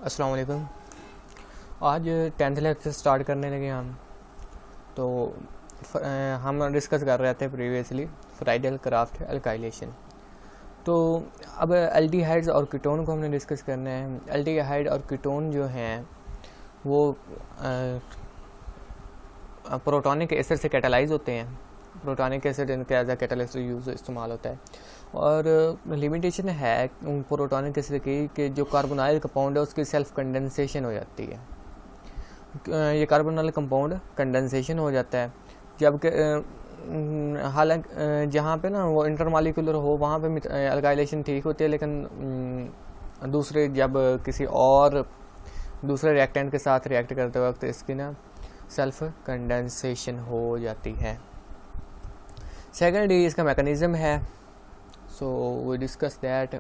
अस्सलाम वालेकुम। आज 10th लेक्चर स्टार्ट करने लगे हम। तो हम डिस्कस कर रहे थे प्रीवियसली फ्राइडल क्राफ्ट अल्काइलेशन। तो अब एल्डिहाइड्स और कीटोन को हमने डिस्कस करना है। एल्डिहाइड और कीटोन जो हैं वो प्रोटॉनिक एसिड से कैटालाइज होते हैं। प्रोटॉनिक एसिड इनका एज ए कैटालिस्ट यूज इस्तेमाल होता है। और लिमिटेशन है प्रोटॉनिक एसिड की कि जो कार्बोनाइल कंपाउंड है उसकी सेल्फ कंडेंसेशन हो जाती है। ये कार्बोनाइल कंपाउंड कंडेंसेशन हो जाता है जबकि हालांकि जहाँ पे ना वो इंटरमॉलिक्यूलर हो वहाँ पे अल्काइलेशन ठीक होती है, लेकिन दूसरे जब किसी और दूसरे रिएक्टेंट के साथ रिएक्ट करते वक्त इसकी ना सेल्फ कंडेंसेशन हो जाती है। सेकेंडली इसका मैकेनिज्म है, सो वी डिस्कस दैट।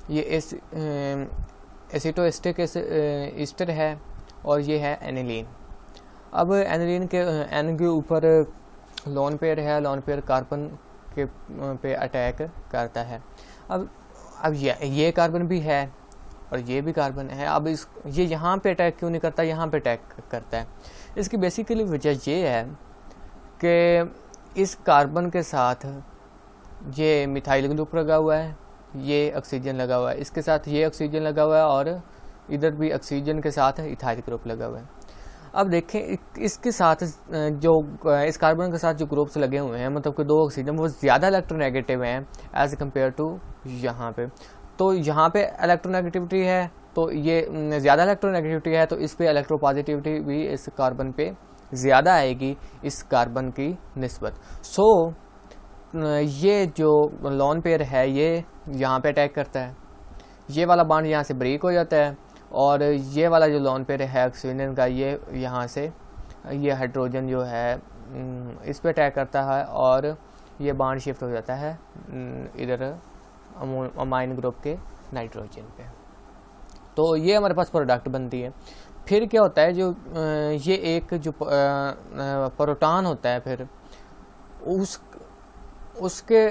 ये एसिटोएस्टिक एस्टर है और ये है एनिलीन। अब एनिलीन के एन के ऊपर लोन पेयर है, लोन पेयर कार्बन के पे अटैक करता है। अब ये कार्बन भी है और ये भी कार्बन है। अब ये यहाँ पे अटैक क्यों नहीं करता, यहाँ पे अटैक करता है। इसकी बेसिकली वजह ये है कि इस कार्बन के साथ ये मिथाइल ग्रुप लगा हुआ है, ये ऑक्सीजन लगा हुआ है, इसके साथ ये ऑक्सीजन लगा हुआ है और इधर भी ऑक्सीजन के साथ इथाइल ग्रुप लगा हुआ है। अब देखें इसके साथ जो इस कार्बन के साथ जो ग्रुप्स लगे हुए हैं, मतलब कि दो ऑक्सीजन, वो ज़्यादा इलेक्ट्रोनेगेटिव हैं एज कम्पेयर टू यहाँ पे। तो यहाँ पे इलेक्ट्रोनेगेटिविटी है, तो ये ज़्यादा इलेक्ट्रोनेगेटिविटी है, तो इस पे इलेक्ट्रोपॉजिटिविटी भी इस कार्बन पे ज़्यादा आएगी इस कार्बन की निस्बत। सो ये जो लोन पेयर है ये यहाँ पे अटैक करता है, ये वाला बॉन्ड यहाँ से ब्रेक हो जाता है और ये वाला जो लोन पेयर है ऑक्सीजन का, ये यहाँ से ये हाइड्रोजन जो है इस पे अटैक करता है और ये बॉन्ड शिफ्ट हो जाता है इधर अमाइन ग्रुप के नाइट्रोजन पे। तो ये हमारे पास प्रोडक्ट बनती है। फिर क्या होता है, जो ये एक जो प्रोटॉन होता है फिर उसके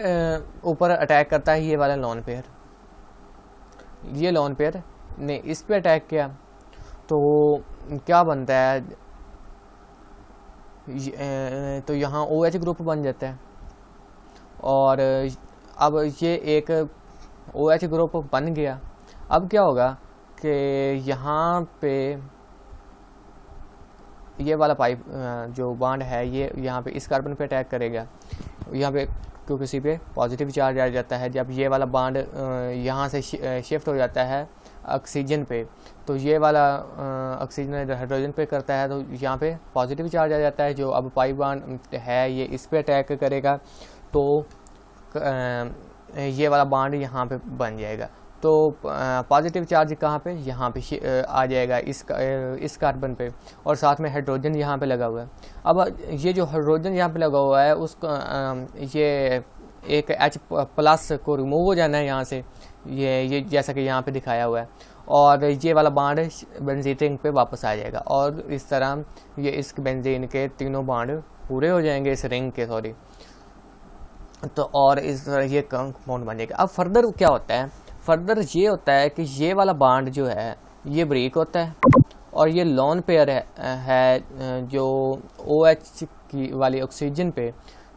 ऊपर अटैक करता है ये वाला लोन पेयर। ये लोन पेयर ने इस पे अटैक किया तो क्या बनता है, तो यहाँ OH ग्रुप बन जाता है। और अब ये एक OH ग्रुप बन गया। अब क्या होगा कि यहाँ पे ये वाला पाइप जो बॉन्ड है ये यहाँ पे इस कार्बन पे अटैक करेगा। यहाँ पे क्योंकि किसी पे पॉजिटिव चार्ज आ जाता है, जब ये वाला बॉन्ड यहाँ से शिफ्ट हो जाता है ऑक्सीजन पे, तो ये वाला ऑक्सीजन हाइड्रोजन पे करता है, तो यहाँ पे पॉजिटिव चार्ज आ जाता है। जो अब पाई बॉन्ड है ये इस पे अटैक करेगा तो ये वाला बॉन्ड यहाँ पे बन जाएगा। तो पॉजिटिव चार्ज कहाँ पे, यहाँ पे आ जाएगा इस कार्बन पे, और साथ में हाइड्रोजन यहाँ पे लगा हुआ है। अब ये जो हाइड्रोजन यहाँ पे लगा हुआ है उसको ये एक H प्लस को रिमूव हो जाना है यहाँ से, ये जैसा कि यहाँ पे दिखाया हुआ है, और ये वाला बॉन्ड बेंजीन रिंग पे वापस आ जाएगा और इस तरह ये इस बेंजीन के तीनों बॉन्ड पूरे हो जाएंगे इस रिंग के, सॉरी। तो और इस तरह ये कंपाउंड बन जाएगा। अब फर्दर क्या होता है, फर्दर ये होता है कि ये वाला बॉन्ड जो है ये ब्रेक होता है और ये लोन पेयर है जो OH की वाली ऑक्सीजन पे,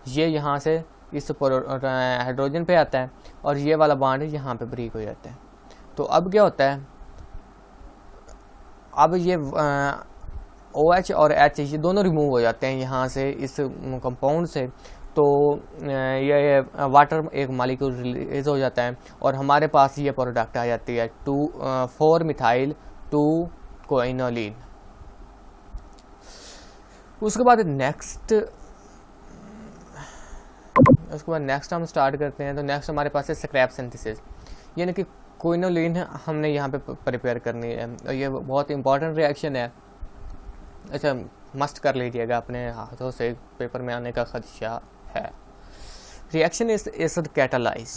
ये यहाँ से इस हाइड्रोजन पे आता है और ये वाला बॉन्ड यहाँ पे ब्रेक हो जाता है। तो अब क्या होता है, अब ये OH और H ये दोनों रिमूव हो जाते हैं यहाँ से इस कंपाउंड से। तो ये वाटर एक मॉलिक्यूल रिलीज हो जाता है और हमारे पास ये प्रोडक्ट आ जाती है 4 मिथाइल 2 कोइनोलिन। उसके बाद नेक्स्ट हम स्टार्ट करते हैं। तो नेक्स्ट हमारे पास है स्क्रैप सिंथेसिस, यानी कि कोइनोलिन हमने यहाँ पे प्रिपेयर करनी है और ये बहुत इंपॉर्टेंट रिएक्शन है। अच्छा, मस्ट कर लीजिएगा, अपने हाथों से पेपर में आने का खदशा है। Reaction is acid catalyse.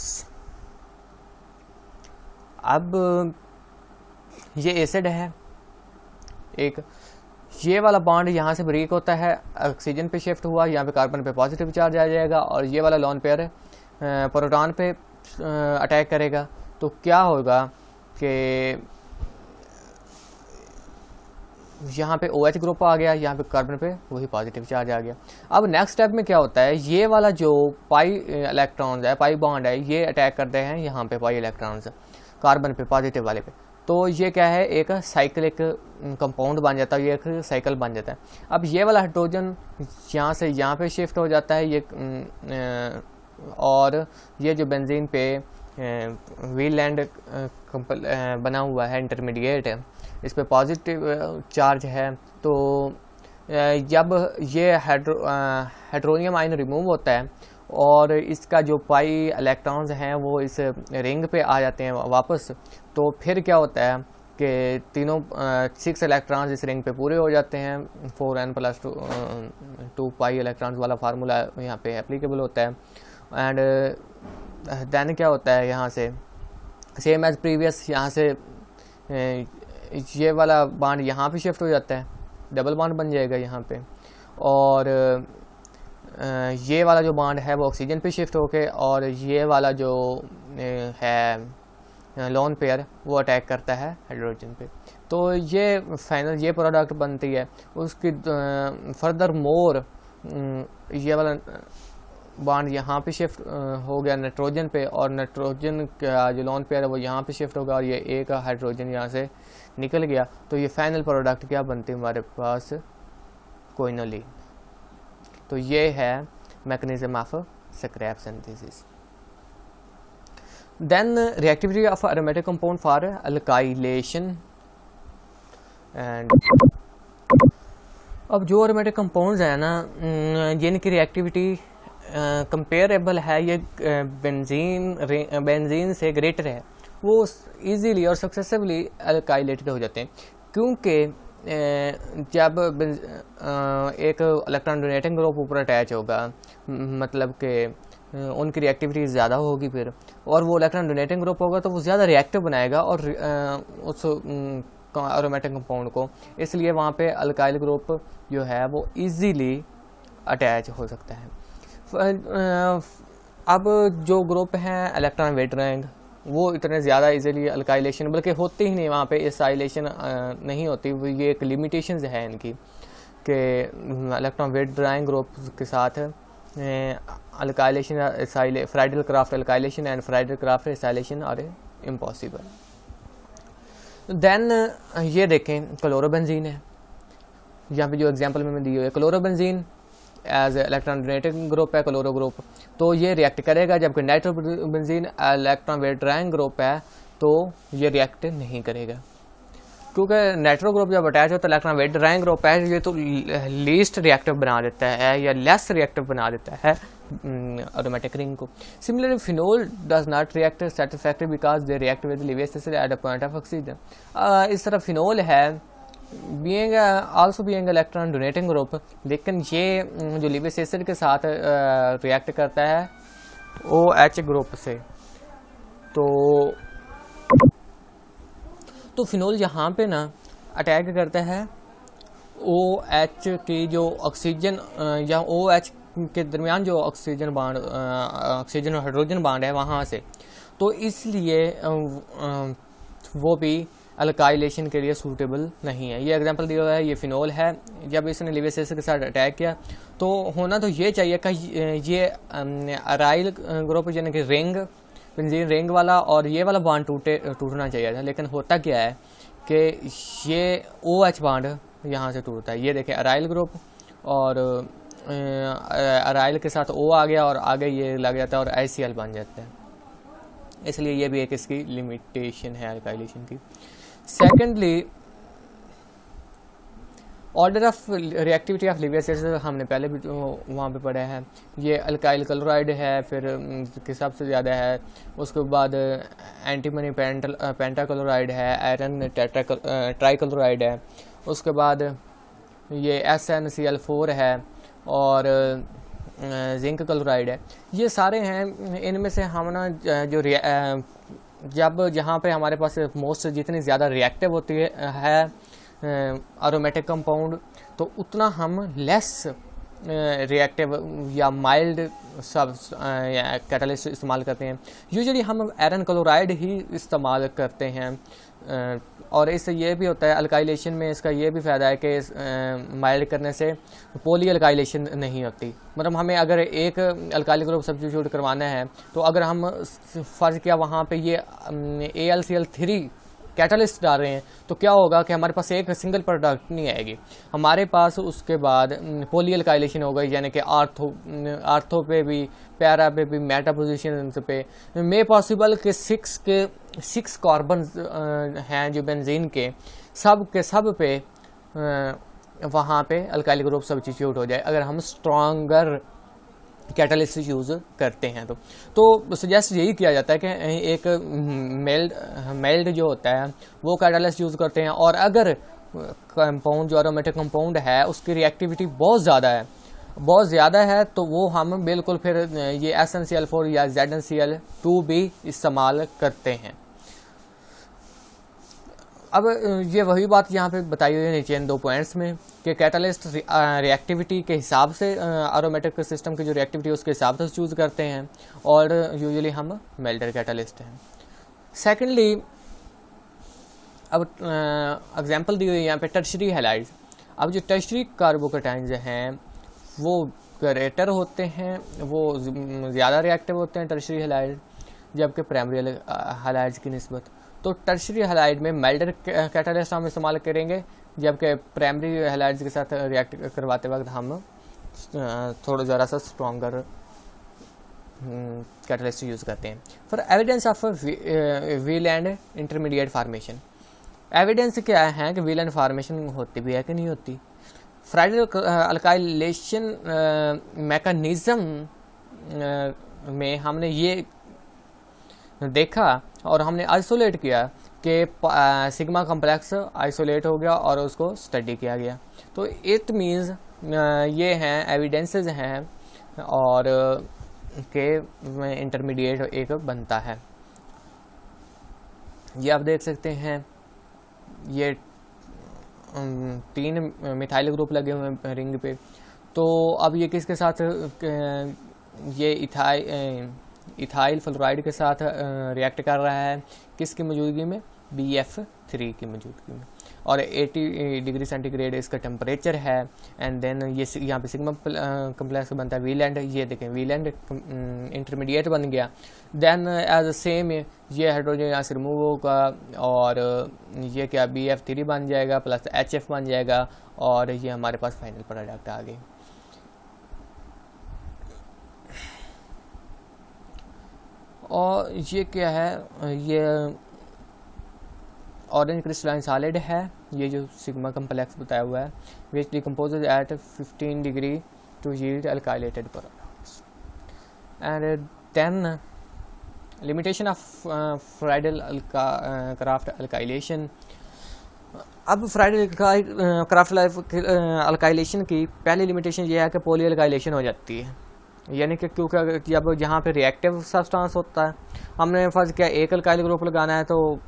अब ये एसिड है एक, ये वाला बॉन्ड यहाँ से ब्रेक होता है, ऑक्सीजन पे शिफ्ट हुआ, यहाँ पे कार्बन पे पॉजिटिव चार्ज आ जाएगा और ये वाला लोन पेयर प्रोटॉन पे अटैक करेगा तो क्या होगा कि यहाँ पे OH ग्रुप आ गया, यहाँ पे कार्बन पे वही पॉजिटिव चार्ज आ गया। अब नेक्स्ट स्टेप में क्या होता है, ये वाला जो पाई इलेक्ट्रॉन्स है, पाई बॉन्ड है, ये अटैक करते हैं यहाँ पे पाई इलेक्ट्रॉन्स कार्बन पे, पॉजिटिव वाले पे। तो ये क्या है, एक साइक्लिक कंपाउंड बन जाता है, ये एक साइकिल बन जाता है। अब ये वाला हाइड्रोजन यहाँ से यहाँ पे शिफ्ट हो जाता है, ये और ये जो बेंजीन पे व्हीलैंड बना हुआ है, इंटरमीडिएट है, इस पे पॉजिटिव चार्ज है। तो जब ये हाइड्रोनियम आयन रिमूव होता है और इसका जो पाई इलेक्ट्रॉन्स हैं वो इस रिंग पे आ जाते हैं वापस, तो फिर क्या होता है कि तीनों 6 इलेक्ट्रॉन्स इस रिंग पे पूरे हो जाते हैं। 4n+2 पाई इलेक्ट्रॉन्स वाला फार्मूला यहाँ पे एप्लीकेबल होता है। एंड देन क्या होता है, यहाँ से सेम एज प्रीवियस, यहाँ से ये वाला बॉन्ड यहाँ पे शिफ्ट हो जाता है, डबल बॉन्ड बन जाएगा यहाँ पे, और ये वाला जो बॉन्ड है वो ऑक्सीजन पे शिफ्ट होके, और ये वाला जो है लोन पेयर वो अटैक करता है हाइड्रोजन पे। तो ये फाइनल ये प्रोडक्ट बनती है। उसकी फर्दर मोर ये वाला बॉन्ड यहाँ पे शिफ्ट हो गया नाइट्रोजन पे, और नाइट्रोजन का जो लोन पेयर है वो यहाँ पे शिफ्ट होगा, और ये एक हाइड्रोजन यहाँ से निकल गया। तो ये फाइनल प्रोडक्ट क्या बनती है हमारे पास, क्विनोलिन। तो ये है mechanism of Skraup synthesis. Then reactivity of aromatic compound for alkylation. And अब जो एरोमेटिक कंपाउंड्स हैं ना, जिनकी रिएक्टिविटी कंपेरेबल है, ये बेंजीन से ग्रेटर है, वो इजीली और सक्सेसिवली अल्काइलेटेड हो जाते हैं। क्योंकि जब एक इलेक्ट्रॉन डोनेटिंग ग्रुप ऊपर अटैच होगा, मतलब कि उनकी रिएक्टिविटी ज़्यादा होगी फिर, और वो इलेक्ट्रॉन डोनेटिंग ग्रुप होगा तो वो ज़्यादा रिएक्टिव बनाएगा और उस एरोमेटिक कंपाउंड को, इसलिए वहाँ पे अल्काइल ग्रुप जो है वो इजीली अटैच हो सकता है। अब जो ग्रुप हैं इलेक्ट्रॉन वेटरैंग, वो इतने ज़्यादा इजीली अल्काइलेशन बल्कि होती ही नहीं, वहाँ पे एसाइलेशन नहीं होती। ये एक लिमिटेशंस है इनकी कि इलेक्ट्रॉन वेटरैंग ग्रुप के साथ alkylation, Friedel craft alkylation and Friedel Crafts acylation are impossible. Then ये देखें क्लोरोबेंजीन है, यहाँ पे जो एग्जांपल में दी हुई है chlorobenzene as electron donating group है क्लोरो ग्रुप, तो ये रिएक्ट करेगा। जबकि नाइट्रोबेंजीन इलेक्ट्रॉन वेटरैंग ग्रुप है तो ये रिएक्ट नहीं करेगा, क्योंकि नाइट्रो ग्रुप जब अटैच होता है इलेक्ट्रॉन वेटरैंग ग्रुप है, ये तो लीस्ट रिएक्टिव बना देता है या लेस रिएक्टिव बना देता है एरोमेटिक रिंग को। Similarly phenol does not react satisfactory because they react with Lewis acid at a point of oxygen. इस तरह फिनोल है also being electron donating group, लेकिन ये जो लिवियस एसिड के साथ रिएक्ट करता है OH ग्रुप से। तो फिनोल यहाँ पे ना अटैक करता है OH की जो ऑक्सीजन या OH के दरमियान जो ऑक्सीजन बॉन्ड, ऑक्सीजन और हाइड्रोजन बॉन्ड है वहाँ से, तो इसलिए वो भी अल्काइलेशन के लिए सूटेबल नहीं है। ये एग्जांपल दिया हुआ है, ये फिनोल है। जब इसने लिवियस एसिड के साथ अटैक किया तो होना तो ये चाहिए कि ये अराइल ग्रुप यानी कि रिंग, बेंजीन रिंग वाला और ये वाला बॉन्ड टूटना चाहिए था, लेकिन होता क्या है कि ये OH बॉन्ड यहाँ से टूटता है। ये देखें अराइल ग्रुप, और अराइल के साथ O आ गया और आगे ये लग जाता है और ICl बन जाता है। इसलिए ये भी एक इसकी लिमिटेशन है अल्काइलेशन की। Secondly, order of reactivity of Lewis acid हमने पहले भी वहाँ पे पढ़ा है। ये अल्काइल क्लोराइड है, फिर के सबसे ज़्यादा है, उसके बाद एंटीमनी पेंटाक्लोराइड है, आयरन ट्राइक्लोराइड है, उसके बाद ये SnCl4 है और जिंक क्लोराइड है। ये सारे हैं। इनमें से हम ना जो जब जहाँ पे हमारे पास मोस्ट जितनी ज़्यादा रिएक्टिव होती है एरोमेटिक कंपाउंड, तो उतना हम लेस रिएक्टिव या माइल्ड सब कैटलिस्ट इस्तेमाल करते हैं। यूजुअली हम आयरन क्लोराइड ही इस्तेमाल करते हैं और इससे ये भी होता है अल्काइलेशन में इसका ये भी फ़ायदा है कि माइल्ड करने से पॉली अल्काइलेशन नहीं होती। मतलब हमें अगर एक अल्काइल ग्रुप सब्स्टिट्यूट करवाना है तो अगर हम फ़र्ज़ किया वहाँ पे ये AlCl3 कैटलिस्ट डाल रहे हैं तो क्या होगा कि हमारे पास एक सिंगल प्रोडक्ट नहीं आएगी, हमारे पास उसके बाद पॉली अल्काइलेशन होगा, यानी कि आर्थो पे भी, पैरा पे भी, मेटा पोजीशन पे मे पॉसिबल के 6 कार्बन हैं जो बेंजीन के सब पे वहाँ पे अल्काइल ग्रुप सब्स्टिट्यूट हो जाए अगर हम स्ट्रॉन्गर कैटलिस्ट यूज़ करते हैं। तो सजेस्ट यही किया जाता है कि एक मेल्ड जो होता है वो कैटलिस्ट यूज़ करते हैं, और अगर कंपाउंड जो एरोमेटिक कंपाउंड है उसकी रिएक्टिविटी बहुत ज़्यादा है तो वो हम बिल्कुल फिर ये SnCl4 या ZnCl2 भी इस्तेमाल करते हैं। अब ये वही बात यहाँ पे बताई हुई है नीचे इन 2 पॉइंट्स में कि कैटलिस्ट रिएक्टिविटी के हिसाब से एरोमेटिक सिस्टम की जो रिएक्टिविटी है उसके हिसाब से चूज़ करते हैं, और यूजुअली हम मेल्टर कैटलिस्ट हैं। सेकेंडली, अब एग्जांपल दी हुई है यहाँ पे टर्शरी हैलाइड्स। अब जो टर्शरी कार्बोकेटाइंस हैं वो ग्रेटर होते हैं, वो ज़्यादा रिएक्टिव होते हैं टर्शरी हैलाइड जबकि प्राइमरी हैलाइड्स की निस्बत। तो टर्शरी हैलाइड में मेल्टर कैटलिस्ट हम इस्तेमाल करेंगे, जबकि प्राइमरी हैलाइड्स के साथ रिएक्ट करवाते वक्त हम थोड़ा ज़रा सा स्ट्रॉन्गर कैटलिस्ट यूज़ करते हैं। For evidence of wheel and intermediate formation, evidence क्या है कि व्हील एंड फार्मेशन होती भी है कि नहीं होती। फ्राइडल अल्काइलेशन मैकेनिज्म में हमने ये देखा और हमने आइसोलेट किया कि सिग्मा कम्प्लेक्स आइसोलेट हो गया और उसको स्टडी किया गया। तो इट मीन्स ये हैं एविडेंसेस हैं और के इंटरमीडिएट एक बनता है। ये आप देख सकते हैं ये 3 मिथाइल ग्रुप लगे हुए हैं रिंग पे। तो अब ये किसके साथ, ये इथाइल फ्लोराइड के साथ रिएक्ट कर रहा है, किसकी मौजूदगी में, BF3 की मौजूदगी में, और 80 डिग्री सेंटीग्रेड इसका टेम्परेचर है। एंड देन ये यहाँ पे सिग्मा कम्प्लेक्स बनता है व्हील, ये देखें व्हील इंटरमीडिएट बन गया। देन एज सेम ये हाइड्रोजन यहाँ से रिमूव होगा और ये क्या BF3 बन जाएगा प्लस HF बन जाएगा, और ये हमारे पास फाइनल प्रोडक्ट आ गई। और ये क्या है, ये ऑरेंज क्रिस्टलाइन सॉलिड है, ये जो सिग्मा कम्प्लेक्स बताया हुआ है, which decomposes at 15 degree to yield alkylated products. And then limitation of Friedel craft alkylation. अब फ्राइडल क्राफ्ट अल्काइलेशन की पहली लिमिटेशन ये है कि पॉली अल्काइलेशन हो जाती है, यानी कि क्योंकि जब यहाँ पे रिएक्टिव सब्सटेंस होता है, हमने फर्ज किया एक अल्काइल ग्रुप लगाना है तो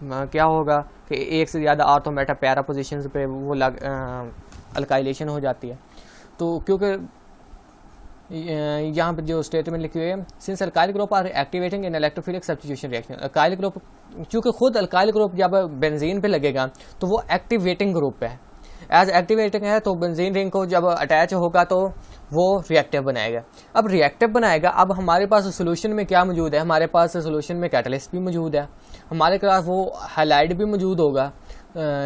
क्या होगा कि एक से ज़्यादा आर्थो मेटा पैरा पोजीशंस पे वो अल्काइलेशन हो जाती है। तो क्योंकि यहाँ पे जो स्टेटमेंट लिखी हुई है, since alkyl group are activating in electrophilic substitution reaction, alkyl group क्योंकि खुद अल्काइल ग्रुप जब बेंजीन पे लगेगा तो वो एक्टिवेटिंग ग्रुप है, एज एक्टिवेटिंग है, तो बेंजीन रिंग को जब अटैच होगा तो वो रिएक्टिव बनाएगा। अब रिएक्टिव बनाएगा, अब हमारे पास सोल्यूशन में क्या मौजूद है, हमारे पास सोल्यूशन में कैटलिस्ट भी मौजूद है, हमारे पास वो हैलाइड भी मौजूद होगा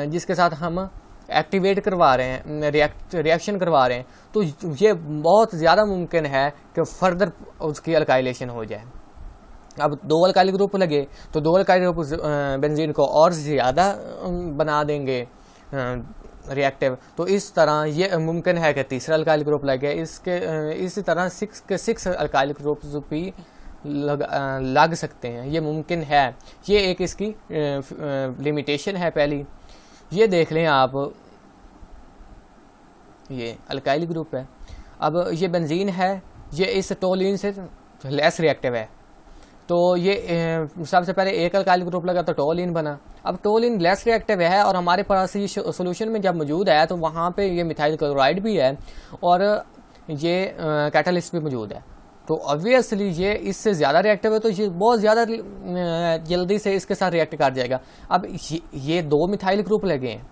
जिसके साथ हम एक्टिवेट करवा रहे हैं, रिएक्शन करवा रहे हैं। तो ये बहुत ज़्यादा मुमकिन है कि फर्दर उसकी अल्काइलेशन हो जाए। अब 2 अल्काइल ग्रुप लगे तो 2 अल्काइल ग्रुप बेंजीन को और ज़्यादा बना देंगे रिएक्टिव, तो इस तरह ये मुमकिन है कि तीसरा अल्काइल ग्रुप लगे। इसी तरह 6 अल्काइल ग्रुप्स भी लग सकते हैं, ये मुमकिन है। ये एक इसकी लिमिटेशन है पहली। ये देख लें आप, ये अल्काइल ग्रुप है, अब ये बेंजीन है, ये इस टोलिन से लेस रिएक्टिव है, तो ये सबसे पहले एक अल्काइल ग्रुप लगा तो टोलिन बना। अब टोलिन लेस रिएक्टिव है और हमारे पास ये सोल्यूशन में जब मौजूद है तो वहाँ पे ये मिथाइल क्लोराइड भी है और ये कैटलिस्ट भी मौजूद है। तो ऑब्वियसली ये इससे ज़्यादा रिएक्टिव है तो ये बहुत ज़्यादा जल्दी से इसके साथ रिएक्ट कर जाएगा। अब ये 2 मिथाइल ग्रुप लगे हैं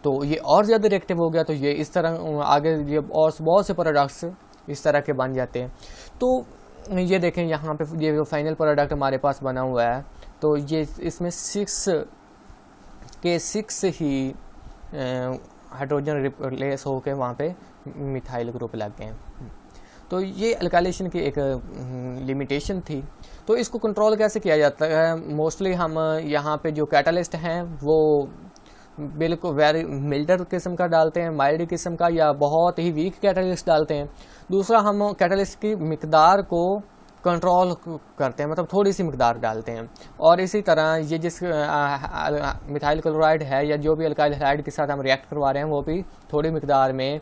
तो ये और ज़्यादा रिएक्टिव हो गया, तो ये इस तरह आगे ये और बहुत से प्रोडक्ट्स इस तरह के बन जाते हैं। तो ये देखें यहाँ पे ये जो फाइनल प्रोडक्ट हमारे पास बना हुआ है तो ये इसमें 6 ही हाइड्रोजन रिप्लेस होकर वहाँ पे मिथाइल ग्रुप लग गए हैं। तो ये अल्काइलेशन की एक लिमिटेशन थी। तो इसको कंट्रोल कैसे किया जाता है? मोस्टली हम यहाँ पे जो कैटलिस्ट हैं वो बिल्कुल वेरी मिल्डर किस्म का डालते हैं, माइल्ड किस्म का या बहुत ही वीक कैटलिस्ट डालते हैं। दूसरा हम कैटलिस्ट की मिकदार को कंट्रोल करते हैं, मतलब थोड़ी सी मिकदार डालते हैं। और इसी तरह ये जिस मिथाइल क्लोराइड है या जो भी अल्काइल हैलाइड के साथ हम रिएक्ट करवा रहे हैं वो भी थोड़ी मिकदार में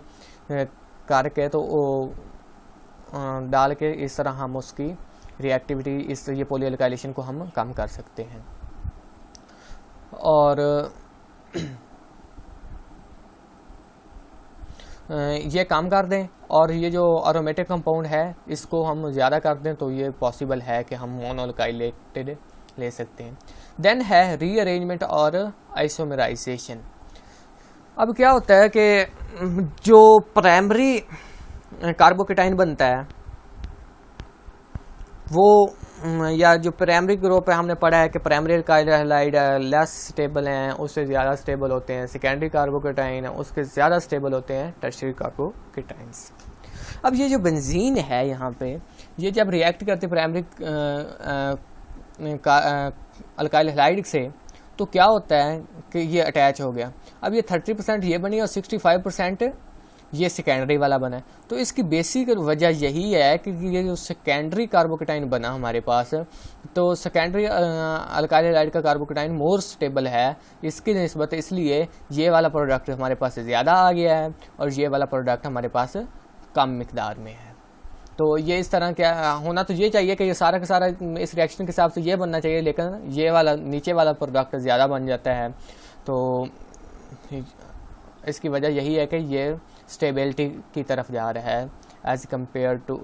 करके तो डाल के इस तरह हम उसकी रिएक्टिविटी इस ये पॉली अल्काइलेशन को हम कम कर सकते हैं। और ये काम कर दें और ये जो एरोमेटिक कंपाउंड है इसको हम ज़्यादा कर दें तो ये पॉसिबल है कि हम मोनोअल्काइलेटेड ले सकते हैं। देन है रीअरेंजमेंट और आइसोमराइजेशन। अब क्या होता है कि जो प्राइमरी कार्बोकेटाइन बनता है वो या जो प्राइमरी ग्रुप है हमने पढ़ा है कि primary alkyl halide less stable हैं, उससे ज़्यादा स्टेबल होते हैं। सेकेंडरी कार्बोकेटाइन है उसके ज़्यादा स्टेबल होते हैं टर्शियरी कार्बोकेटाइंस। अब ये जो बेंजीन है यहाँ पे ये जब रिएक्ट करते प्राइमरी अल्काइल हैलाइड से तो क्या होता है कि ये अटैच हो गया। अब ये 30% ये बनी और 65% ये सेकेंडरी वाला बना है। तो इसकी बेसिक वजह यही है कि ये जो सेकेंडरी कार्बोकेटाइन बना हमारे पास तो सेकेंडरी अल्काइल हैलाइड का कार्बोकेटाइन मोर स्टेबल है इसकी निस्बत, इसलिए ये वाला प्रोडक्ट हमारे पास ज़्यादा आ गया है और ये वाला प्रोडक्ट हमारे पास कम मिकदार में है। तो ये इस तरह क्या होना तो ये चाहिए कि ये सारा का सारा इस रिएक्शन के हिसाब से ये बनना चाहिए, लेकिन ये वाला नीचे वाला प्रोडक्ट ज़्यादा बन जाता है। तो इसकी वजह यही है कि ये स्टेबिलिटी की तरफ जा रहा है as compare to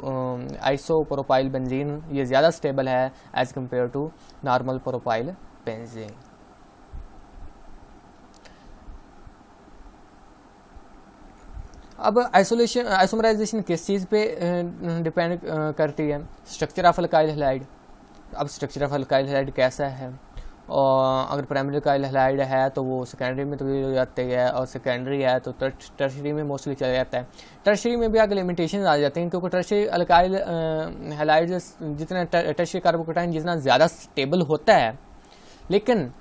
isopropyl benzene, ये ज़्यादा स्टेबल है as compare to normal propyl benzene. अब आइसोमराइजेशन किस चीज़ पे डिपेंड करती है? Structure of alkyl halide. अब स्ट्रक्चर ऑफ अल्काइल हैलाइड कैसा है? और अगर प्राइमरी अल्काइल हैलाइड है तो वो सेकेंडरी में तब्दील हो जाती है और सेकेंडरी है तो टर्शियरी में मोस्टली चला जाता है। टर्शियरी में भी आगे लिमिटेशन आ जाती हैं क्योंकि टर्शियरी अल्काइल हैलाइड जितना टर्शियरी कार्बोकेटाइन जितना ज़्यादा स्टेबल होता है लेकिन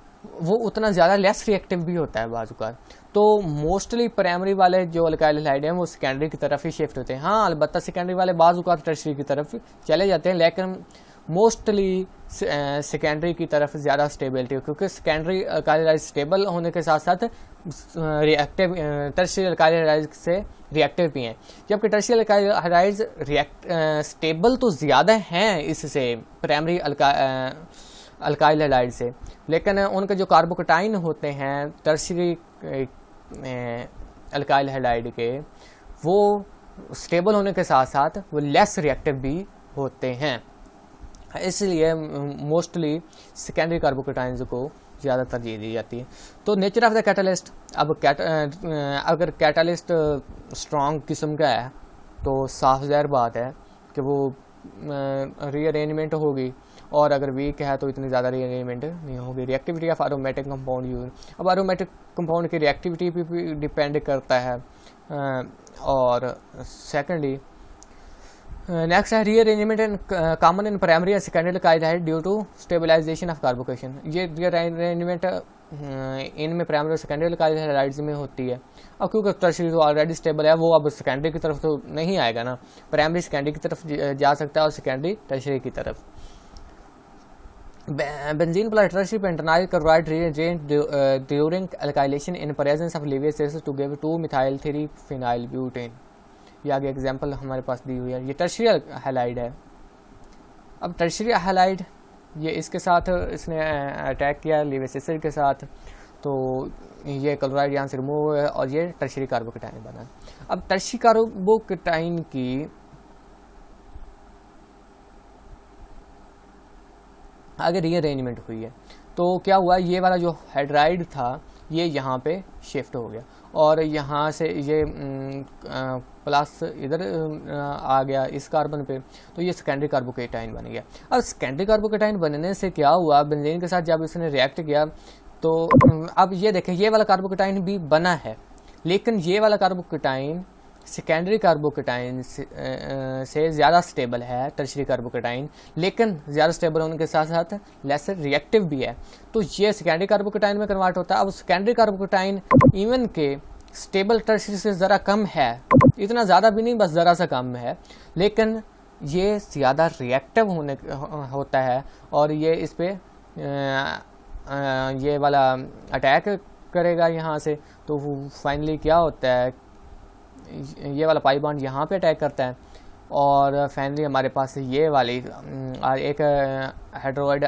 वो उतना ज़्यादा लेस रिएक्टिव भी होता है बाज़ औक़ात। तो मोस्टली प्राइमरी वाले जो अल्काइल हैलाइड हैं वो सेकेंडरी की तरफ ही शिफ्ट होते हैं। हाँ अलबत्ता सेकेंडरी वाले बाज़ औक़ात टर्शियरी की तरफ चले जाते हैं लेकिन मोस्टली सेकेंडरी की तरफ ज़्यादा स्टेबिलिटी हो क्योंकि सेकेंडरी अल्काइल हैलाइड स्टेबल होने के साथ साथ रिएक्टिव टर्शियरी अल्काइल हैलाइड से रिएक्टिव भी हैं, जबकि टर्शियरी अल्काइल हैलाइड स्टेबल तो ज़्यादा हैं इससे प्राइमरी अल्काइल हैलाइड से, लेकिन उनके जो कार्बोकेटाइन होते हैं टर्शियरी अल्काइल हैलाइड के वो स्टेबल होने के साथ साथ वो लेस रिएक्टिव भी होते हैं। इसलिए मोस्टली सेकेंडरी कार्बोकेटाइंस को ज़्यादा तरजीह दी जाती है। तो नेचर ऑफ द कैटलिस्ट। अब अगर कैटलिस्ट स्ट्रॉन्ग किस्म का है तो साफ ज़ाहिर बात है कि वो रीअरेंजमेंट होगी और अगर वीक है तो इतनी ज़्यादा रीअरेंजमेंट नहीं होगी। Reactivity of aromatic compound use. अब एरोमेटिक कंपाउंड की रिएक्टिविटी भी डिपेंड करता है। और सेकेंडली नेक्स्ट है rearrangement in common in primary और secondary alkyl halide due to stabilization of carbocation. ये रीअरेंजमेंट इनमें प्राइमरी और सेकेंडरी अल्काइल हैलाइड्स में होती है। अब क्योंकि टर्शियरी तो ऑलरेडी स्टेबल है वो अब सेकेंडरी की तरफ तो नहीं आएगा ना, प्राइमरी सेकेंडरी की तरफ जा सकता है और सेकेंडरी टर्शियरी की तरफ। Benzene plus tertiary pentenyl chloride reagent during alkylation in presence of levious acids to give 2-methyl 3-phenyl butane। ये आगे एग्जाम्पल हमारे पास दी हुई है। ये टर्शियरी हैलाइड है। अब टर्शियरी हैलाइड ये इसके साथ इसने अटैक किया लीविस एसिड के साथ, तो ये क्लोराइड यहाँ से रिमूव हुआ है और ये टर्शियरी कार्बोकेटाइन बना। अब टर्शियरी कार्बोकेटाइन की अगर रीअरेंजमेंट हुई है तो क्या हुआ, ये वाला जो हाइड्राइड था ये यहाँ पे शिफ्ट हो गया और यहाँ से ये प्लस इधर आ गया इस कार्बन पे, तो ये सेकेंडरी कार्बोकेटाइन बन गया। अब सेकेंडरी कार्बोकेटाइन बनने से क्या हुआ, बेंजीन के साथ जब इसने रिएक्ट किया तो अब ये देखें ये वाला कार्बोकेटाइन भी बना है, लेकिन ये वाला कार्बोकेटाइन सेकेंडरी कार्बोकेटाइन से ज़्यादा स्टेबल है टर्शियरी कार्बोकेटाइन, लेकिन ज़्यादा स्टेबल होने के साथ साथ लेस रिएक्टिव भी है, तो ये सेकेंडरी कार्बोकेटाइन में कन्वर्ट होता है। अब सेकेंडरी कार्बोकेटाइन इवन के स्टेबल टर्शियरी से ज़रा कम है, इतना ज़्यादा भी नहीं, बस ज़रा सा कम है, लेकिन ये ज़्यादा रिएक्टिव होता है और ये इस पर ये वाला अटैक करेगा यहाँ से, तो फाइनली क्या होता है, ये वाला पाई बॉन्ड यहाँ पे अटैक करता है और फाइनली हमारे पास ये वाली एक हाइड्रोइड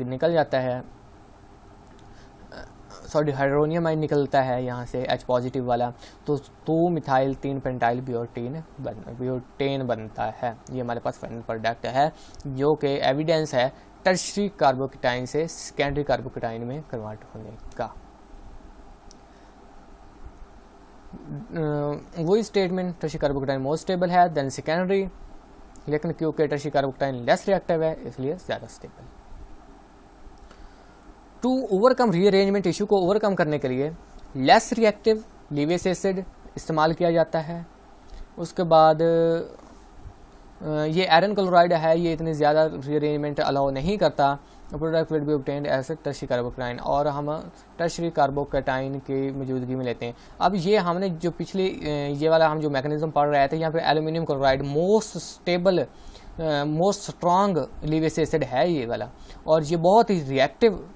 निकल जाता है, सॉरी हाइड्रोनियम आयन निकलता है यहाँ से H पॉजिटिव वाला, तो 2 मिथाइल 3 पेंटाइल ब्यूटेन बनता है। ये हमारे पास फाइनल प्रोडक्ट है जो कि एविडेंस है टर्शियरी कार्बोकेटाइन से सेकेंडरी कार्बोकेटाइन में कन्वर्ट होने का। वही statement tertiary carbocation more stable है देन सेकेंडरी, लेकिन क्योंकि टर्शियरी कार्बोकेटाइन लेस रिएक्टिव है इसलिए ज़्यादा stable. To overcome rearrangement issue को ओवरकम करने के लिए लेस रिएक्टिव लीविस एसिड इस्तेमाल किया जाता है। उसके बाद ये आयरन क्लोराइड है, ये इतनी ज़्यादा रीअरेंजमेंट अलाउ नहीं करता, product will be obtained as tertiary carbocation, और हम टर्शियरी कार्बोकेटाइन की मौजूदगी में लेते हैं। अब ये हमने जो पिछली ये वाला हम जो मैकेनिज्म पढ़ रहे थे, यहाँ पे aluminium chloride most stable most strong Lewis acid है ये वाला, और ये बहुत ही रिएक्टिव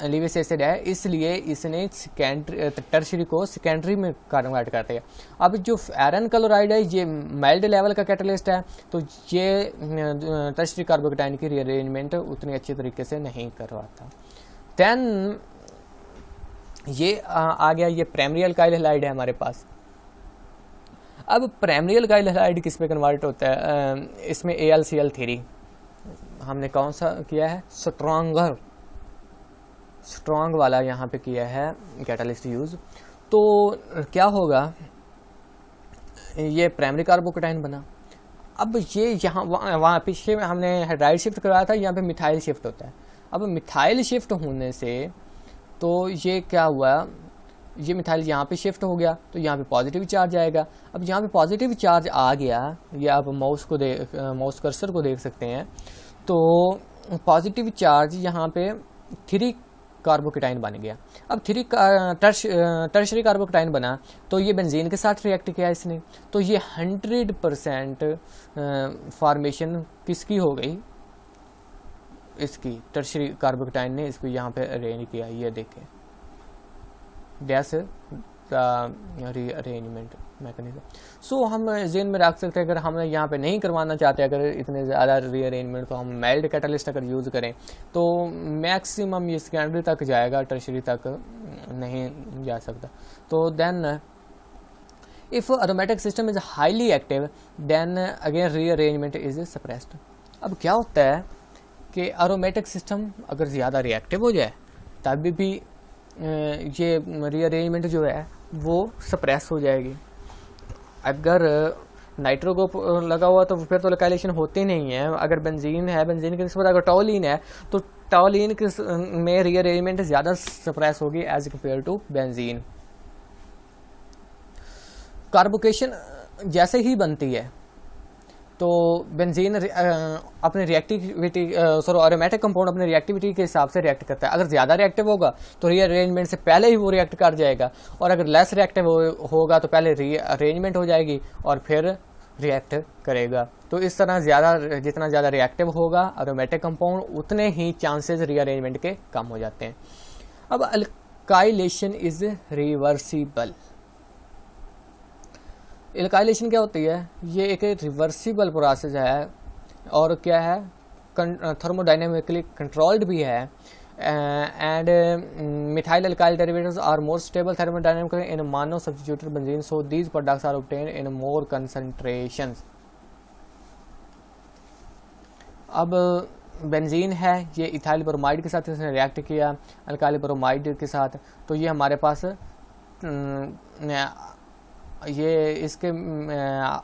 लीविस एसिड है, इसलिए इसने टर्शियरी को सेकेंडरी में कन्वर्ट करते हैं। अब जो आयरन क्लोराइड है ये माइल्ड लेवल का कैटलिस्ट है, तो ये टर्शियरी कार्बोकेटाइन की रीअरेंजमेंट उतनी अच्छी तरीके से नहीं करवाता। देन ये आ गया ये प्राइमरी अल्काइल हैलाइड है हमारे पास। अब प्राइमरी अल्काइल हैलाइड किस पे कन्वर्ट होता है, इसमें AlCl3 हमने कौन सा किया है, स्ट्रॉन्ग वाला यहाँ पे किया है कैटलिस्ट यूज, तो क्या होगा, ये प्राइमरी कार्बोकेटाइन बना। अब ये यहाँ वहाँ पीछे में हमने हाइड्राइड शिफ्ट करवाया था, यहाँ पे मिथाइल शिफ्ट होता है। अब मिथाइल शिफ्ट होने से तो ये क्या हुआ, ये मिथाइल यहाँ पे शिफ्ट हो गया, तो यहाँ पे पॉजिटिव चार्ज आएगा। अब यहाँ पे पॉजिटिव चार्ज आ गया, ये आप माउस कर्सर को देख सकते हैं, तो पॉजिटिव चार्ज यहाँ पे 3 कार्बोकेटाइन बन गया। अब 3 टर्शियरी कार्बोकेटाइन बना, तो ये बेंजीन के साथ रिएक्ट किया इसने, तो ये 100% फॉर्मेशन किसकी हो गई, इसकी टर्शियरी कार्बोकेटाइन ने इसको यहाँ पे अरेंज किया। ये देखें दैट्स रीअरेंजमेंट मैकेनिज्म। सो हम जेन में रख सकते हैं, अगर हम यहाँ पे नहीं करवाना चाहते अगर इतने ज़्यादा रीअरेंजमेंट, तो हम माइल्ड कैटलिस्ट अगर यूज़ करें तो मैक्सिमम ये सेकेंडरी तक जाएगा, टर्शियरी तक नहीं जा सकता। तो then if aromatic system is highly active then again rearrangement is suppressed. अब क्या होता है कि अरोमेटिक सिस्टम अगर ज़्यादा रिएक्टिव हो जाए तभी भी ये रीअरेंजमेंट जो है वो सप्रेस हो जाएगी। अगर नाइट्रो ग्रुप लगा हुआ तो फिर तो अल्काइलेशन होती नहीं है। अगर बेंजीन है, बेंजीन के निस्बत अगर टॉलीन है तो टॉलीन में रीअरेंजमेंट ज़्यादा सप्रेस होगी as compare to benzene. Carbocation जैसे ही बनती है तो बेंजीन अपने रिएक्टिविटी एरोमेटिक कंपाउंड अपने रिएक्टिविटी के हिसाब से रिएक्ट करता है। अगर ज़्यादा रिएक्टिव होगा तो रीअरेंजमेंट से पहले ही वो रिएक्ट कर जाएगा, और अगर लेस रिएक्टिव होगा तो पहले रीअरेंजमेंट हो जाएगी और फिर रिएक्ट करेगा। तो इस तरह जितना ज़्यादा रिएक्टिव होगा एरोमेटिक कंपाउंड, उतने ही चांसेस रीअरेंजमेंट के कम हो जाते हैं। अब अल्काइलेशन इज रिवर्सिबल। एल्काइलेशन क्या होती है, ये एक रिवर्सिबल प्रोसेस है, और क्या है थर्मोडाइनमिकली कंट्रोल्ड भी है, and methyl alkyl derivatives are more stable thermodynamically in mono-substituted benzene, so these products are obtained in more concentrations. अब बेंजीन है, ये इथाइल ब्रोमाइड के साथ इसने रिएक्ट किया अल्काइल ब्रोमाइड के साथ, तो ये हमारे पास ये इसके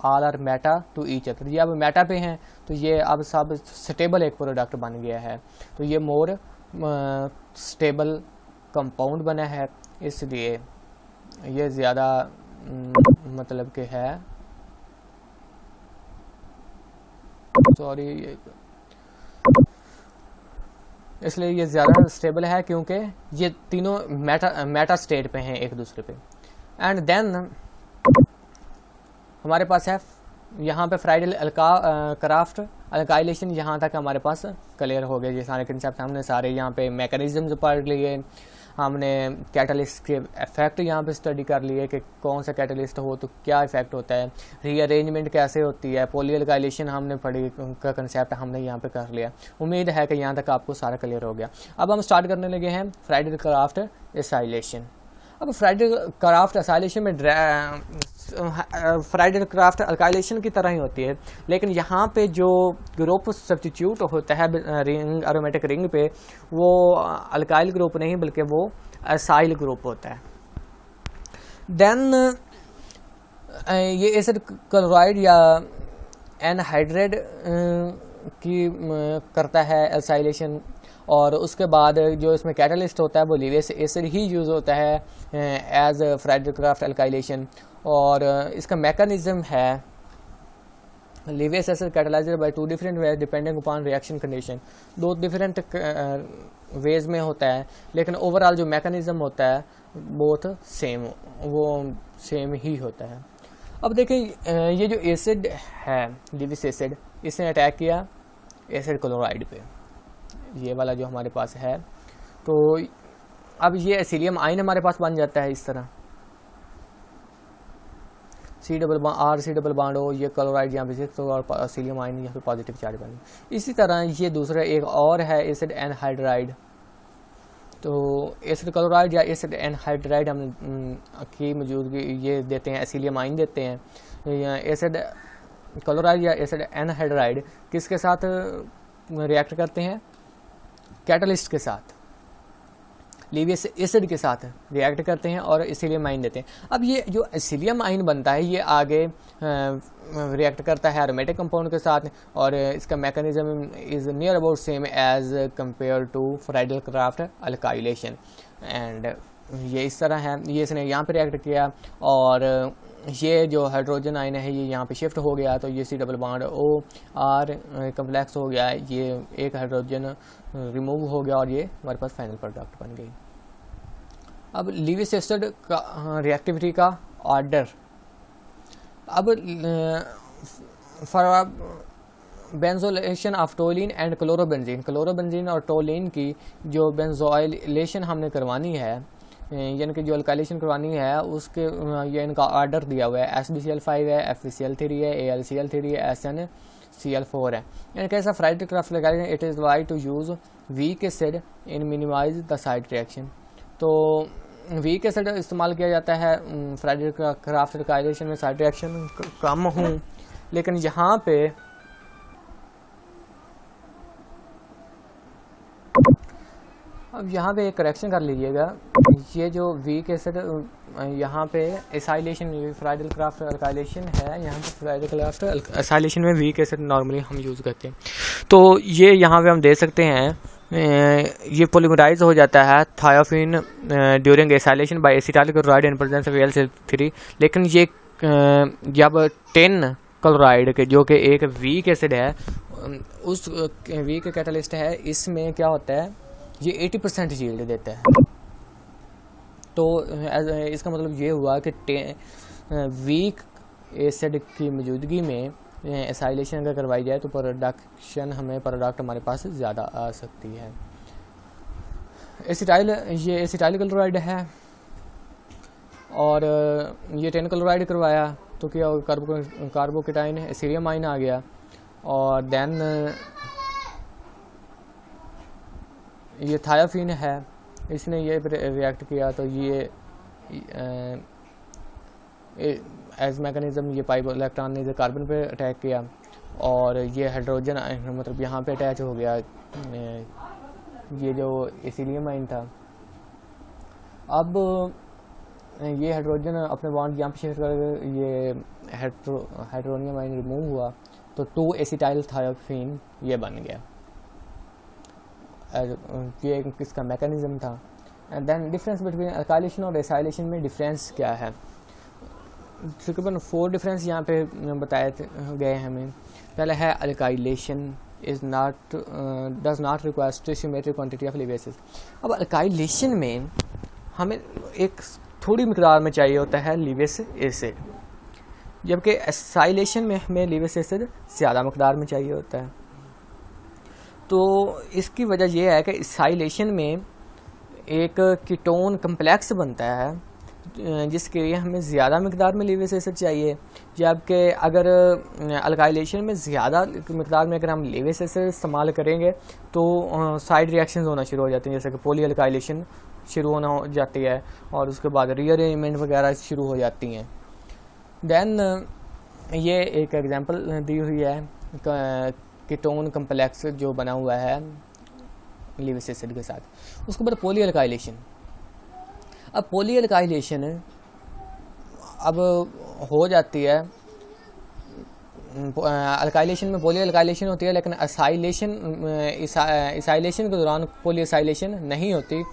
all are meta to each other, ये अब मेटा पे हैं, तो ये अब सब स्टेबल एक प्रोडक्ट बन गया है, तो ये मोर स्टेबल कंपाउंड बना है, इसलिए ये ज़्यादा मतलब के है, सॉरी, इसलिए ये ज़्यादा स्टेबल है क्योंकि ये तीनों मेटा स्टेट पे हैं एक दूसरे पे। एंड देन हमारे पास है यहाँ पे फ्राइडल क्राफ्ट अल्काइलेशन, यहाँ तक हमारे पास क्लियर हो गया। ये सारे कंसेप्ट हमने सारे यहाँ पे मैकेनिज्म पढ़ लिए, हमने कैटलिस्ट के इफेक्ट यहाँ पे स्टडी कर लिए कि कौन सा कैटलिस्ट हो तो क्या इफेक्ट होता है, रीअरेंजमेंट कैसे होती है, पॉली अल्काइलेशन हमने पढ़ी का कंसेप्ट हमने यहाँ पे कर लिया। उम्मीद है कि यहाँ तक आपको सारा क्लियर हो गया। अब हम स्टार्ट करने लगे हैं फ्राइडल क्राफ्ट एसाइलेशन। अब फ्राइडल क्राफ्ट एसाइलेशन में फ्राइडल क्राफ्ट अल्काइलेशन की तरह ही होती है, लेकिन यहाँ पे जो ग्रुप सब्स्टिट्यूट होता है रिंग एरोमेटिक रिंग पे, वो अल्काइल ग्रुप नहीं बल्कि वो एसाइल ग्रुप होता है। देन ये एसिड क्लोराइड या एनहाइड्रेट की करता है एसाइलेशन, और उसके बाद जो इसमें कैटलिस्ट होता है वो लीवियस एसिड ही यूज़ होता है एज फ्राइडल क्राफ्ट अल्काइलेशन। और इसका मैकेनिज्म है Lewis acid catalyser by two different ways depending upon reaction condition, दो डिफरेंट वेज में होता है, लेकिन ओवरऑल जो मैकेनिज्म होता है बोथ सेम, वो सेम ही होता है। अब देखिए ये जो एसिड है लीवियस एसिड, इसने अटैक किया एसिड क्लोराइड पे, ये वाला जो हमारे पास है, तो अब ये एसिलियम आयन हमारे पास बन जाता है इस तरह, सी डबल बॉन्ड हो, ये क्लोराइड यहाँ पे तो और एसिलियम आयन यहाँ पे पॉजिटिव चार्ज बन। इसी तरह ये दूसरा एक और है एसिड एनहाइड्राइड, तो एसिड क्लोराइड या एसिड एनहाइड्राइड हम की मौजूदगी ये देते हैं, एसिलियम आयन देते हैं। एसिड क्लोराइड या एसिड एनहाइड्राइड किसके साथ रिएक्ट करते हैं? कैटलिस्ट के साथ, लीवियस एसिड के साथ रिएक्ट करते हैं और एसिलियम आयन देते हैं। अब ये जो एसिलियम आयन बनता है ये आगे रिएक्ट करता है एरोमेटिक कंपाउंड के साथ, और इसका mechanism is near about same as compare to Friedel craft alkylation. And ये इस तरह है, ये इसने यहाँ पे रिएक्ट किया और ये जो हाइड्रोजन आयन है ये यहाँ पे शिफ्ट हो गया, तो ये C double bond O R complex हो गया, ये एक हाइड्रोजन रिमूव हो गया और ये हमारे पास फाइनल प्रोडक्ट बन गई। अब लीवियस एसिड का रिएक्टिविटी का ऑर्डर, अब for benzoylation of toluene and chlorobenzene और टोलिन की जो बेंजोइलेशन हमने करवानी है, यानी कि जो अल्काइलेशन करवानी है, उसके ये इनका ऑर्डर दिया हुआ है। SbCl5 है, FeCl3 है, AlCl3 है, SnCl4 है। यानी कैसा फ्राइडल क्राफ्ट लगाया, it is why to use weak acid in minimize the side reaction. तो वीक एसिड इस्तेमाल किया जाता है फ्राइडल क्राफ्ट अल्काइलेशन में, साइड रिएक्शन कम हूँ, लेकिन यहाँ पे अब यहाँ पे एक करेक्शन कर लीजिएगा, ये जो वीक एसिड यहाँ पे एसाइलेशन फ्राइडल क्राफ्ट अल्काइलेशन है, यहाँ पे फ्राइडल क्राफ्ट एसाइलेशन में वीक एसिड नॉर्मली हम यूज़ करते हैं। तो ये यहाँ पे हम दे सकते हैं, ये पॉलीमराइज हो जाता है thiophene during acylation by acetyl chloride in presence of AlCl3, लेकिन ये जब 10 क्लोराइड के जो कि एक वीक एसिड है, उस वीक कैटलिस्ट है, इसमें क्या होता है ये 80% यील्ड देता है। तो इसका मतलब ये हुआ कि वीक एसिड की मौजूदगी में एसाइलेशन अगर करवाई जाए तो प्रोडक्शन प्रोडक्ट हमारे पास ज़्यादा आ सकती है। ये एसिटाइल क्लोराइड है और ये 10 क्लोराइड करवाया तो क्या कार्बोकेटाइन एसिलियम आयन आ गया, और देन ये थायोफिन है, इसने ये रिएक्ट किया तो ये एज मैकेनिज्म ये पाइप इलेक्ट्रॉन ने कार्बन पे अटैक किया और ये हाइड्रोजन मतलब यहाँ पे अटैच हो गया, ये जो इसीलियम आइन था। अब ये हाइड्रोजन अपने बॉन्ड यहाँ पे शिफ्ट कर ये हाइड्रोनियम आइन रिमूव हुआ तो 2 एसिटाइल थायोफिन ये बन गया। ये किसका मैकेनिज्म था। And then difference between alkylation और एसाइलेशन में डिफरेंस क्या है। तकरीबन 4 डिफरेंस यहाँ पे बताए गए हैं हमें। पहला है alkylation does not require stoichiometric quantity of Lewis acid. अब अल्काइलेशन में हमें एक थोड़ी मिकदार में चाहिए होता है लीवियस एसिड, जबकि एसाइलेशन में हमें लीवियस एसिड ज़्यादा मिकदार में चाहिए होता है। तो इसकी वजह यह है कि एसाइलेशन में एक कीटोन कम्प्लेक्स बनता है जिसके लिए हमें ज़्यादा मिकदार में लीवियस एसिड चाहिए, जबकि अगर अल्काइलेशन में ज़्यादा मिकदार में अगर हम लीवियस एसिड इस्तेमाल करेंगे तो साइड रिएक्शंस होना शुरू हो जाती हैं, जैसे कि पॉली अल्काइलेशन शुरू होना हो जाती है और उसके बाद रीअरेंजमेंट वगैरह शुरू हो जाती हैं। देन ये एक एग्जांपल दी हुई है कीटोन कम्प्लेक्स जो बना हुआ है लीवियस एसिड के साथ। उसके बाद पॉली अल्काइलेशन। अब पॉली अल्काइलेशन अब हो जाती है, अल्काइलेशन में पॉली अल्काइलेशन होती है, लेकिन एसाइलेशन के दौरान पॉली एसाइलेशन नहीं होती।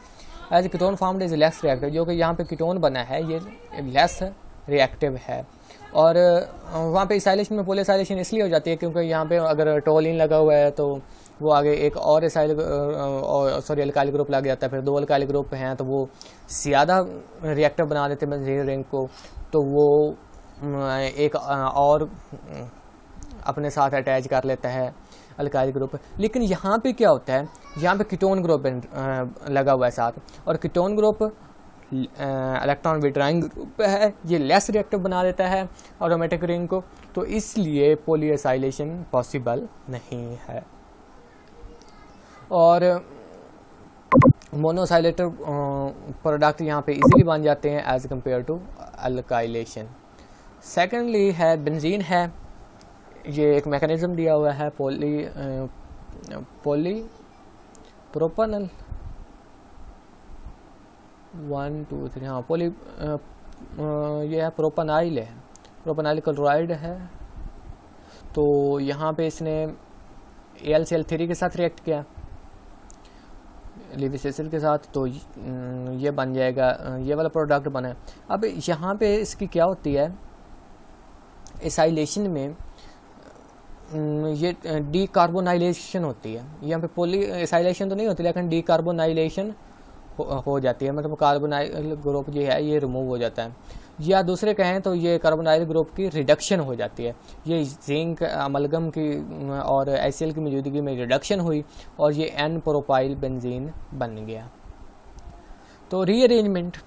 As ketone formed is less reactive, जो कि यहाँ पे कीटोन बना है ये लेस रिएक्टिव है। और वहाँ पे एसाइलेशन में पॉली एसाइलेशन इसलिए हो जाती है क्योंकि यहाँ पे अगर टोलिन लगा हुआ है तो वो आगे एक और अल्काइल ग्रुप लग जाता है, फिर 2 अल्काइल ग्रुप हैं तो वो ज़्यादा रिएक्टिव बना देते हैं बेंजीन रिंग को, तो वो एक और अपने साथ अटैच कर लेता है अल्काइल ग्रुप। लेकिन यहाँ पे क्या होता है, यहाँ पे कीटोन ग्रुप लगा हुआ है साथ, और ketone group electron withdrawing group है, ये लेस रिएक्टिव बना देता है एरोमेटिक रिंग को, तो इसलिए पॉली एसाइलेशन पॉसिबल नहीं है। और मोनोसाइलेटेड प्रोडक्ट यहाँ पे इजीली बन जाते हैं as compare to alkylation. Secondly है बेंजीन है, ये एक मैकेनिज्म दिया हुआ है पॉली प्रोपनल 1 2 3 हाँ पॉली ये है प्रोपनाइल है, प्रोपनाइल क्लोराइड है। तो यहाँ पे इसने AlCl3 के साथ रिएक्ट किया लीवियस एसिड के साथ, तो ये बन जाएगा, ये वाला प्रोडक्ट बना है। अब यहाँ पे इसकी क्या होती है, एसाइलेशन में ये डीकार्बोनाइलेशन होती है। यहाँ पे पॉली एसाइलेशन तो नहीं होती लेकिन डीकार्बोनाइलेशन हो जाती है, मतलब कार्बोनाइल ग्रुप जो है ये रिमूव हो जाता है, या दूसरे कहें तो ये कार्बोनाइल ग्रुप की रिडक्शन हो जाती है। ये जिंक अमलगम की और HCl की मौजूदगी में रिडक्शन हुई और ये N प्रोपाइल बेंजीन बन गया। तो रीअरेंजमेंट,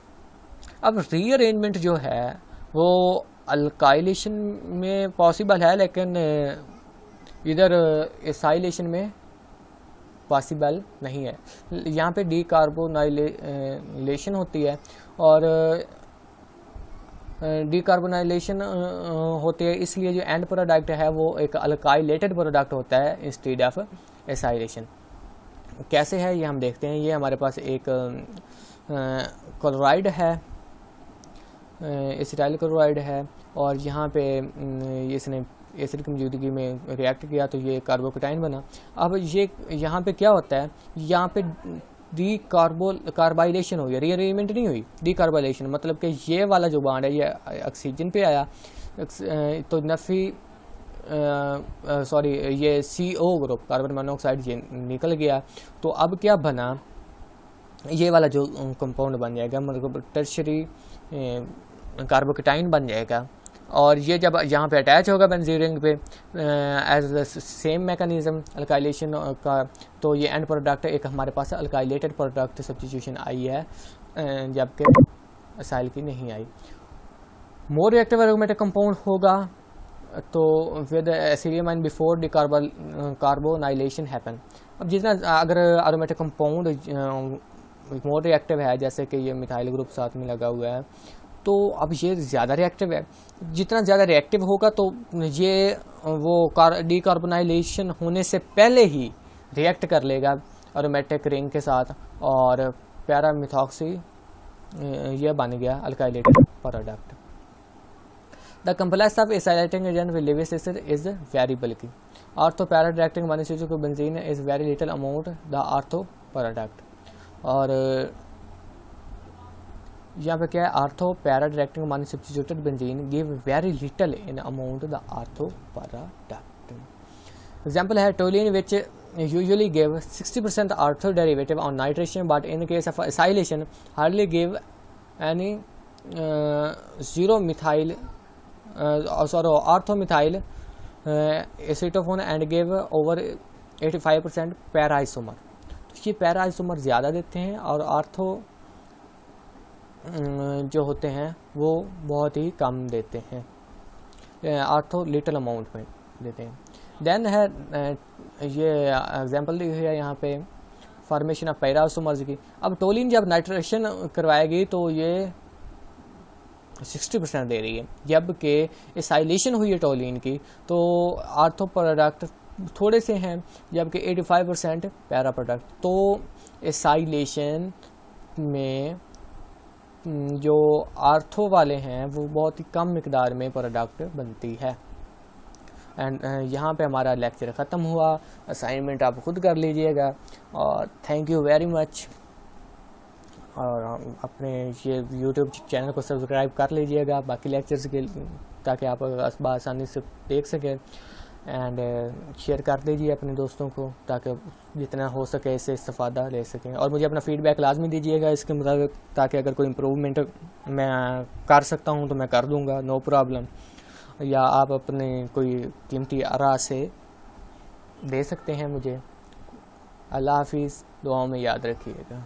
अब रीअरेंजमेंट जो है वो अल्काइलेशन में पॉसिबल है लेकिन इधर एसाइलेशन में पॉसिबल नहीं है। यहाँ पे डीकार्बोनाइलेशन होती है और डीकार्बोनाइलेशन होती है, इसलिए जो एंड प्रोडक्ट है वो एक अल्काइलेटेड प्रोडक्ट होता है इंस्टेड ऑफ एसाइलेशन। कैसे है ये हम देखते हैं। ये हमारे पास एक क्लोराइड है, एसिटाइल क्लोराइड है, और यहाँ पे इसने एसिड की मौजूदगी में रिएक्ट किया तो ये कार्बोकेटाइन बना। अब ये यहाँ पे क्या होता है, यहाँ पे कार्बाइलेशन हुई, रीअरेंजमेंट नहीं हुई, डीकार्बाइलेशन, मतलब कि ये वाला जो बॉन्ड है ये ऑक्सीजन पे आया तो ये CO ग्रुप कार्बन मोनोऑक्साइड ये निकल गया, तो अब क्या बना, ये वाला जो कंपाउंड बन जाएगा मतलब टर्शरी कार्बोकेटाइन बन जाएगा। और ये जब यहाँ पे अटैच होगा बेंजीन रिंग पे as the same mechanism alkylation का, तो ये एंड प्रोडक्ट एक हमारे पास अल्काइलेटेड प्रोडक्ट सब्स्टिट्यूशन आई है जबकि एसाइल की नहीं आई। मोर रिएक्टिव एरोमेटिक कंपाउंड होगा तो with acylium ion before the carbonylation happen. अब जितना अगर एरोमेटिक कंपाउंड मोर रिएक्टिव है, जैसे कि ये मिथाइल ग्रुप साथ में लगा हुआ है, तो अब ये ज़्यादा रिएक्टिव है। जितना ज़्यादा रिएक्टिव होगा तो ये वो डीकार्बोनाइलेशन होने से पहले ही रिएक्ट कर लेगा एरोमेटिक रिंग के साथ, और पैरामिथॉक्सी ये बन गया alkylated product. The complex of acylating agent with Lewis acid is very bulky. Ortho para directing monosubstitute benzene is very little amount the ortho product. और यहाँ पे क्या है, ortho para directing monosubstituted benzene give very little in amount the ortho product. Example है toluene which usually give 60% artho derivative on nitration, but in the case of acylation hardly give any zero methyl orthomethyl acetone and give over 85% para isomer। तो ये para isomer ज़्यादा देते हैं और ortho जो होते हैं वो बहुत ही कम देते हैं, आर्थो लिटिल अमाउंट में देते हैं। देन है ये एग्जांपल दी हुई है यहाँ पे फॉर्मेशन ऑफ पैरा आइसोमर्स की। अब टोलिन जब नाइट्रेशन करवाएगी तो ये 60% दे रही है, जबकि एसाइलेशन हुई है टोलिन की तो आर्थो प्रोडक्ट थोड़े से हैं, जबकि 85% पैरा प्रोडक्ट। तो एसाइलेशन में जो आर्थो वाले हैं वो बहुत ही कम मिकदार में प्रोडक्ट बनती है। एंड यहाँ पे हमारा लेक्चर ख़त्म हुआ। असाइनमेंट आप खुद कर लीजिएगा और थैंक यू वेरी मच। और अपने ये यूट्यूब चैनल को सब्सक्राइब कर लीजिएगा बाकी लेक्चर्स के, ताकि आप आसानी से देख सकें। एंड शेयर कर दीजिए अपने दोस्तों को, ताकि जितना हो सके इससे इस्तेफादा ले सकें। और मुझे अपना फीडबैक लाजमी दीजिएगा इसके मुताबिक, ताकि अगर कोई इम्प्रूवमेंट मैं कर सकता हूँ तो मैं कर दूँगा, नो प्रॉब्लम। या आप अपने कोई कीमती आरा से दे सकते हैं मुझे। अल्लाह हाफिज़, दुआओं में याद रखिएगा।